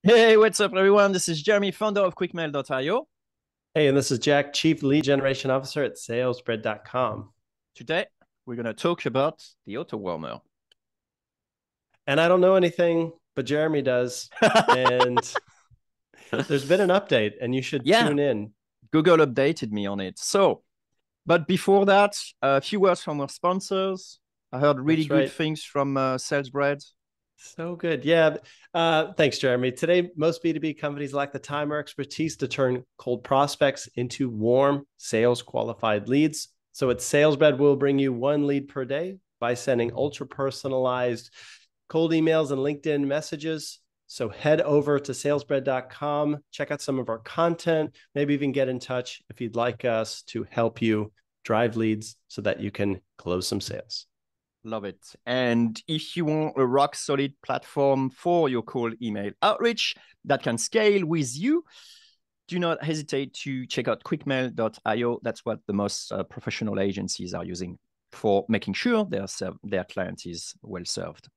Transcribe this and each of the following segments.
Hey, what's up, everyone? This is Jeremy, founder of QuickMail.io. Hey, and this is Jack, Chief Lead Generation Officer at salesbread.com. Today, we're going to talk about the auto warmer. And I don't know anything, but Jeremy does. And there's been an update, and you should Yeah, tune in. Google updated me on it. But before that, a few words from our sponsors. I heard really That's good right. things from SalesBread. So good. Yeah. Thanks, Jeremy. Today, most B2B companies lack the time or expertise to turn cold prospects into warm sales qualified leads. So at SalesBread, we'll bring you one lead per day by sending ultra personalized cold emails and LinkedIn messages. So head over to salesbread.com, check out some of our content, maybe even get in touch if you'd like us to help you drive leads so that you can close some sales. Love it. And if you want a rock solid platform for your cold email outreach that can scale with you, do not hesitate to check out quickmail.io. That's what the most professional agencies are using for making sure their client is well served.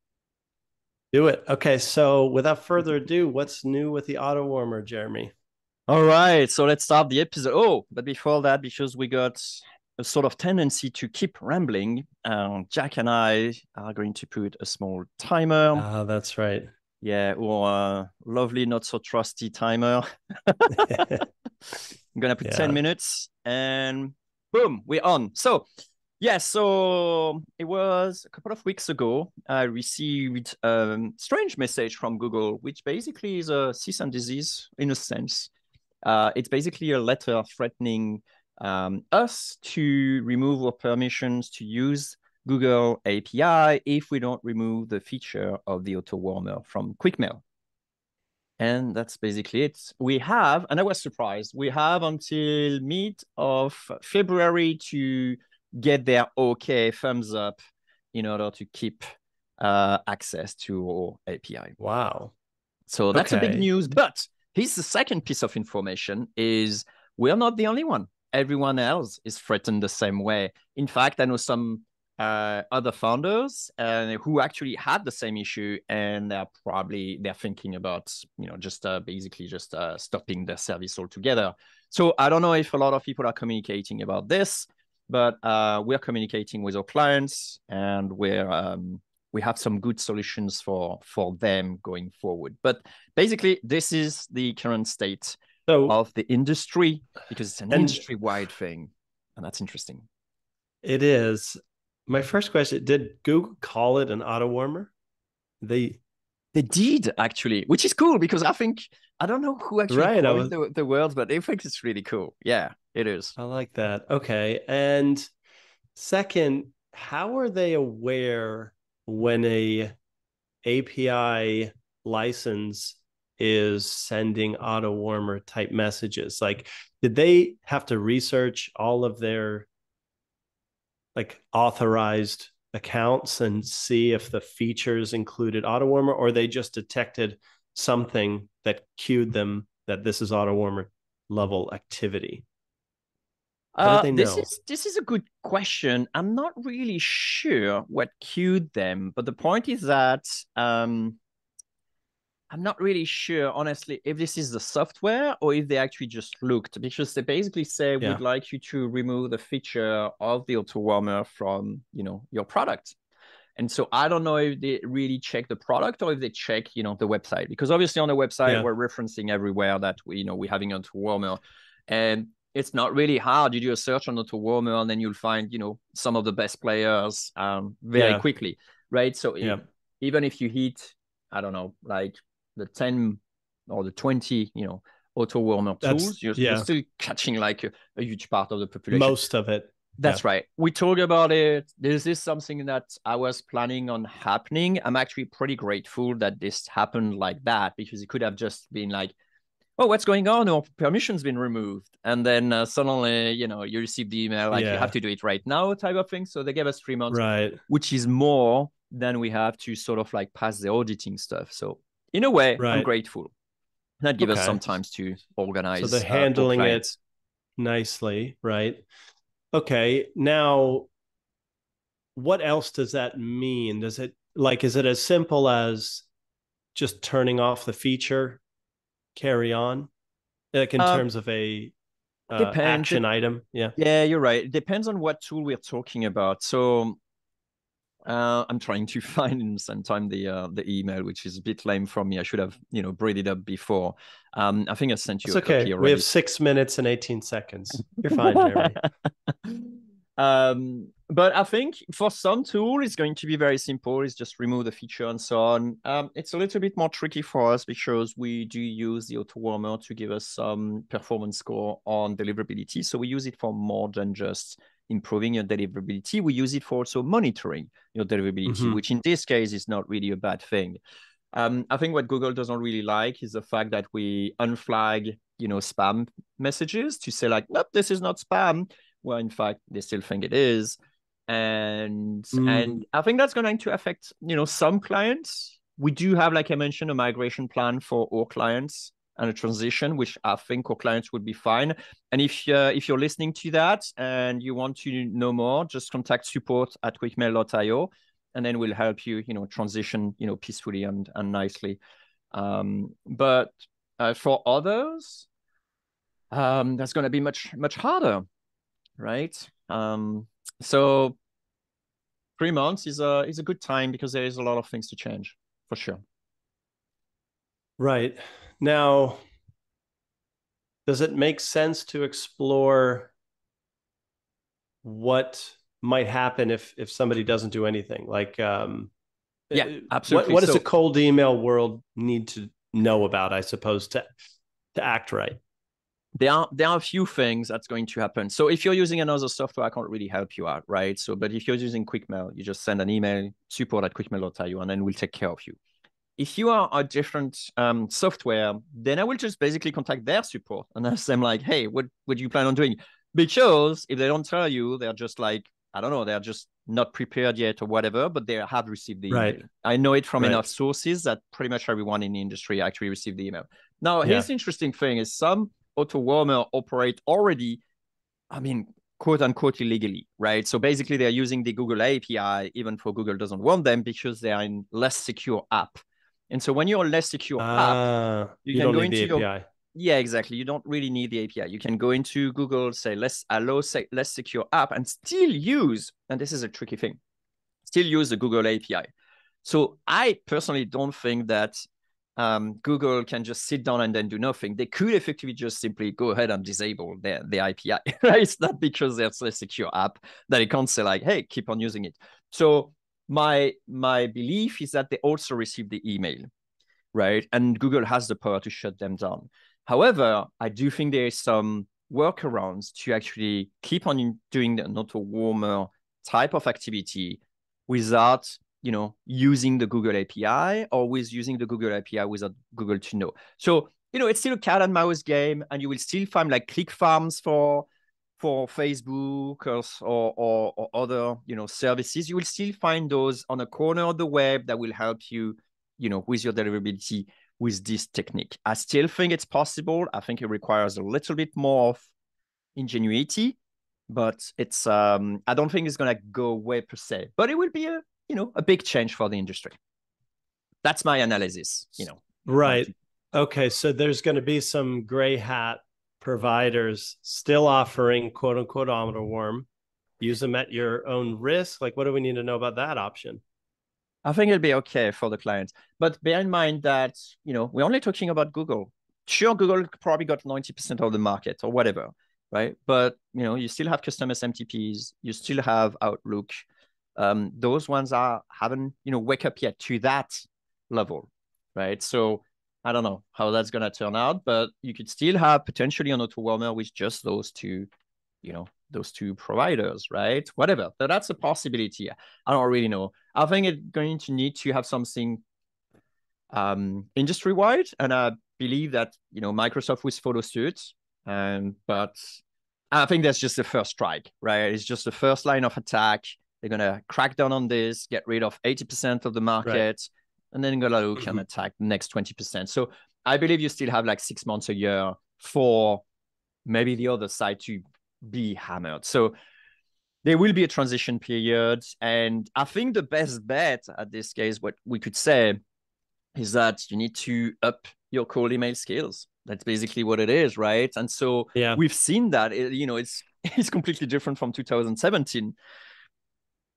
Do it. Okay, so without further ado, what's new with the auto warmer, Jeremy? All right, so let's start the episode. Oh, but before that, because we got a sort of tendency to keep rambling, Jack and I are going to put a small timer. Ah, that's right. Yeah, or a lovely, not so trusty timer. I'm gonna put 10 Yeah. minutes and boom, we're on. So it was a couple of weeks ago. I received a strange message from Google, which basically is a cease and desist in a sense. It's basically a letter threatening us to remove our permissions to use Google API if we don't remove the feature of the auto warmer from QuickMail. And that's basically it. We have, and I was surprised, we have until mid of February to get their okay thumbs up in order to keep access to our API. Wow. So that's a big Okay. news. But here's the second piece of information is we're not the only one. Everyone else is threatened the same way. In fact, I know some other founders who actually had the same issue, and they're thinking about just basically just stopping their service altogether. So I don't know if a lot of people are communicating about this, but we're communicating with our clients, and we have some good solutions for them going forward. But basically, this is the current state So, of the industry because it's an and industry-wide thing, and that's interesting. it is. My first question, did Google call it an auto warmer? They They did actually, which is cool because I don't know who actually right. coined the words, but I think it's really cool. Yeah, it is. I like that. Okay. And second, how are they aware when a API license is sending auto warmer type messages? Like, did they have to research all of their like authorized accounts and see if the features included auto warmer, or they just detected something that cued them that this is auto warmer level activity? How did they This know? is this is a good question. I'm not really sure what cued them, but the point is that I'm not really sure, honestly, if this is the software or if they actually just looked, because they basically say Yeah. we'd like you to remove the feature of the auto warmer from, your product. And so I don't know if they really check the product or if they check, the website, because obviously on the website Yeah. we're referencing everywhere that we're having auto warmer, and it's not really hard. You do a search on auto warmer, and then you'll find, some of the best players very Yeah. quickly, right? So Yeah. even if you hit, I don't know, like the 10 or the 20, auto warmer That's tools, you're yeah. still catching like a huge part of the population. Most of it. Yeah. That's right. We talk about it. This is something that I was planning on happening. I'm actually pretty grateful that this happened like that, because it could have just been like, oh, what's going on? Or permission's been removed. And then suddenly, you receive the email like you have Yeah. to do it right now type of thing. So they gave us 3 months, Right. which is more than we have to sort of like pass the auditing stuff. So in a way, I'm Right. grateful. That give us some Okay. time to So they're organize our handling it clients. nicely, right? Okay. Now, what else does that mean? Does it like, is it as simple as just turning off the feature carry on, like in Um, terms of a depends. action item? Yeah. Yeah, you're right. It depends on what tool we're talking about. So I'm trying to find in some time the email, which is a bit lame from me. I should have, brought it up before. I think I sent you It's a copy okay. We have already. 6 minutes and 18 seconds. You're fine, Jeremy. But I think for some tool, it's going to be very simple. It's just remove the feature and so on. It's a little bit more tricky for us because we do use the auto warmer to give us some performance score on deliverability. So we use it for more than just improving your deliverability. We use it for also monitoring your deliverability, which in this case is not really a bad thing. I think what Google doesn't really like is the fact that we unflag, spam messages to say like, nope, this is not spam. Well, in fact, they still think it is. And I think that's going to affect, some clients. We do have, like I mentioned, a migration plan for all clients and a transition, which I think our clients would be fine. And if you're listening to that and you want to know more, just contact support@quickmail.io, and then we'll help you, transition, peacefully and nicely. But for others, that's going to be much harder, right? So 3 months is a good time because there is a lot of things to change, for sure. Right. Now, does it make sense to explore what might happen if somebody doesn't do anything? Like, Yeah, absolutely. What does a cold email world need to know about, I suppose, to act right? There are a few things that's going to happen. So if you're using another software, I can't really help you out, right? So, but if you're using QuickMail, you just send an email, support@quickmail.io, and then we'll take care of you. If you are a different software, then I will just basically contact their support and ask them like, hey, what do you plan on doing? Because if they don't tell you, they're just like, I don't know, they're just not prepared yet or whatever, but they have received the email. I know it from enough sources that pretty much everyone in the industry actually received the email. Now, here's the interesting thing is some auto warmer operate already, I mean, quote unquote illegally, right? So basically they're using the Google API, even though Google doesn't want them because they are in less secure app. And so when you're a less secure app, you can go into the API. Yeah, exactly. You don't really need the API. You can go into Google, say less secure app and still use, and this is a tricky thing, still use the Google API. So I personally don't think that Google can just sit down and then do nothing. They could effectively just simply go ahead and disable the API. Right? It's not because there's a secure app that they can't say like, hey, keep on using it. So my belief is that they also receive the email, right? And Google has the power to shut them down. However, I do think there is some workarounds to actually keep on doing the auto warmer type of activity without using the Google API or with using the Google API without Google to know. So, it's still a cat and mouse game, and you will still find like click farms for Facebook or other, services. You will still find those on a corner of the web that will help you, with your deliverability with this technique. I still think it's possible. I think it requires a little bit more of ingenuity, but it's I don't think it's gonna go away per se. But it will be a big change for the industry. That's my analysis. Right. Okay. So there's going to be some gray hat providers still offering quote unquote auto warm. Use them at your own risk. Like, what do we need to know about that option? I think it'll be okay for the clients, but bear in mind that we're only talking about Google. Sure, Google probably got 90% of the market or whatever, right? But you still have custom SMTPs, you still have Outlook. Those ones haven't wake up yet to that level, right? So I don't know how that's gonna turn out, but you could still have potentially an auto warmer with just those two providers, right? Whatever. But that's a possibility. I don't really know. I think it's going to need to have something industry-wide, and I believe that Microsoft will follow suit. But I think that's just the first strike, right? It's just the first line of attack. They're gonna crack down on this, get rid of 80% of the market, and then gonna look and attack the next 20%. So I believe you still have like 6 months, a year for maybe the other side to be hammered. So there will be a transition period. And I think the best bet at this case, what we could say, is that you need to up your cold email skills. That's basically what it is, right? And so Yeah. we've seen that, it's completely different from 2017.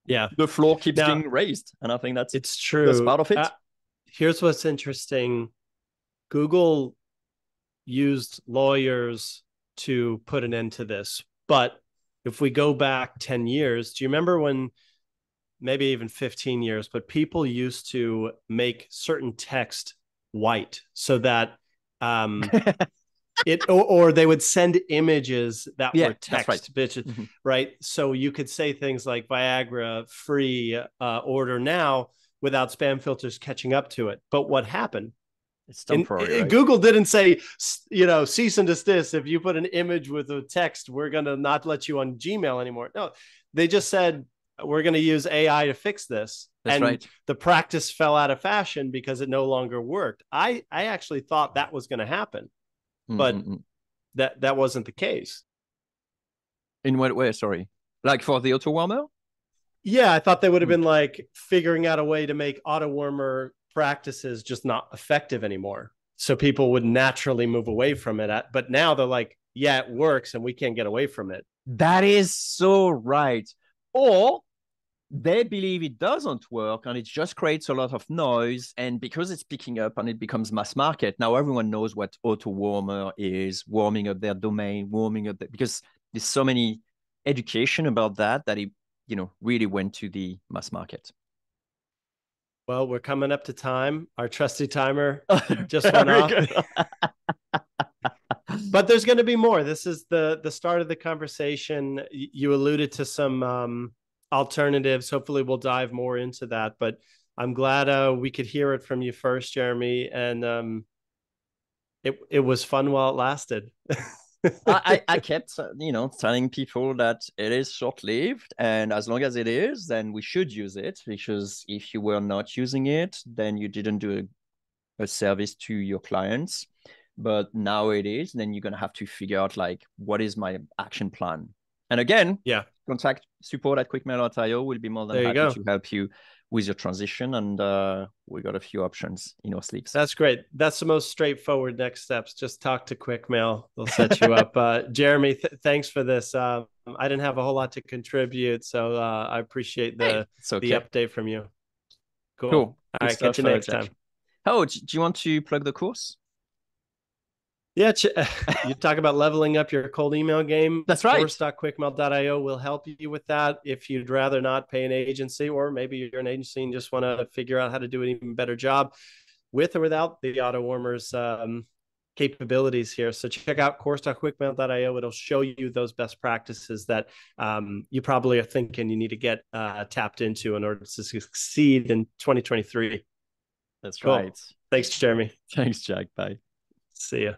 Yeah. The floor keeps Now, being raised, and I think it's that's true. part of it. Here's what's interesting. Google used lawyers to put an end to this. But if we go back 10 years, do you remember when, maybe even 15 years, but people used to make certain text white so that or they would send images that Yeah, were that's right. text, bitches, right? So you could say things like Viagra free, order now, without spam filters catching up to it. But what happened? It's temporary, right? Google didn't say, cease and desist. If you put an image with a text, we're going to not let you on Gmail anymore. No, they just said, we're going to use AI to fix this. That's and right. The practice fell out of fashion because it no longer worked. I actually thought that was going to happen, but that wasn't the case. In what way? Sorry. Like for the auto warmer? Yeah, I thought they would have been like figuring out a way to make auto warmer practices just not effective anymore. So people would naturally move away from it. But now they're like, yeah, it works and we can't get away from it. That is so right. Or they believe it doesn't work and it just creates a lot of noise. And because it's picking up and it becomes mass market, now everyone knows what auto warmer is, warming up their domain, because there's so many education about that it really went to the mass market. Well, we're coming up to time. Our trusty timer just went off. But there's going to be more. This is the start of the conversation. You alluded to some alternatives. Hopefully we'll dive more into that. But I'm glad we could hear it from you first, Jeremy. And it was fun while it lasted. I kept, telling people that it is short-lived, and as long as it is, then we should use it, because if you were not using it, then you didn't do a service to your clients. But now it is, then you're going to have to figure out, like, what is my action plan? And again, contact support@quickmail.io. We'll be more than happy to help you with your transition. And we got a few options in our sleeves. That's great. That's the most straightforward next steps. Just talk to QuickMail. They'll set you up. Jeremy, thanks for this. I didn't have a whole lot to contribute, so I appreciate the update from you. Cool. All right, catch you next time. Oh, do you want to plug the course? Yeah, you talk about leveling up your cold email game. That's right. Course.quickmail.io will help you with that. If you'd rather not pay an agency, or maybe you're an agency and just want to figure out how to do an even better job with or without the auto warmers capabilities here. So check out course.quickmail.io. It'll show you those best practices that you probably are thinking you need to get tapped into in order to succeed in 2023. That's cool. Right. Thanks, Jeremy. Thanks, Jack. Bye. See ya.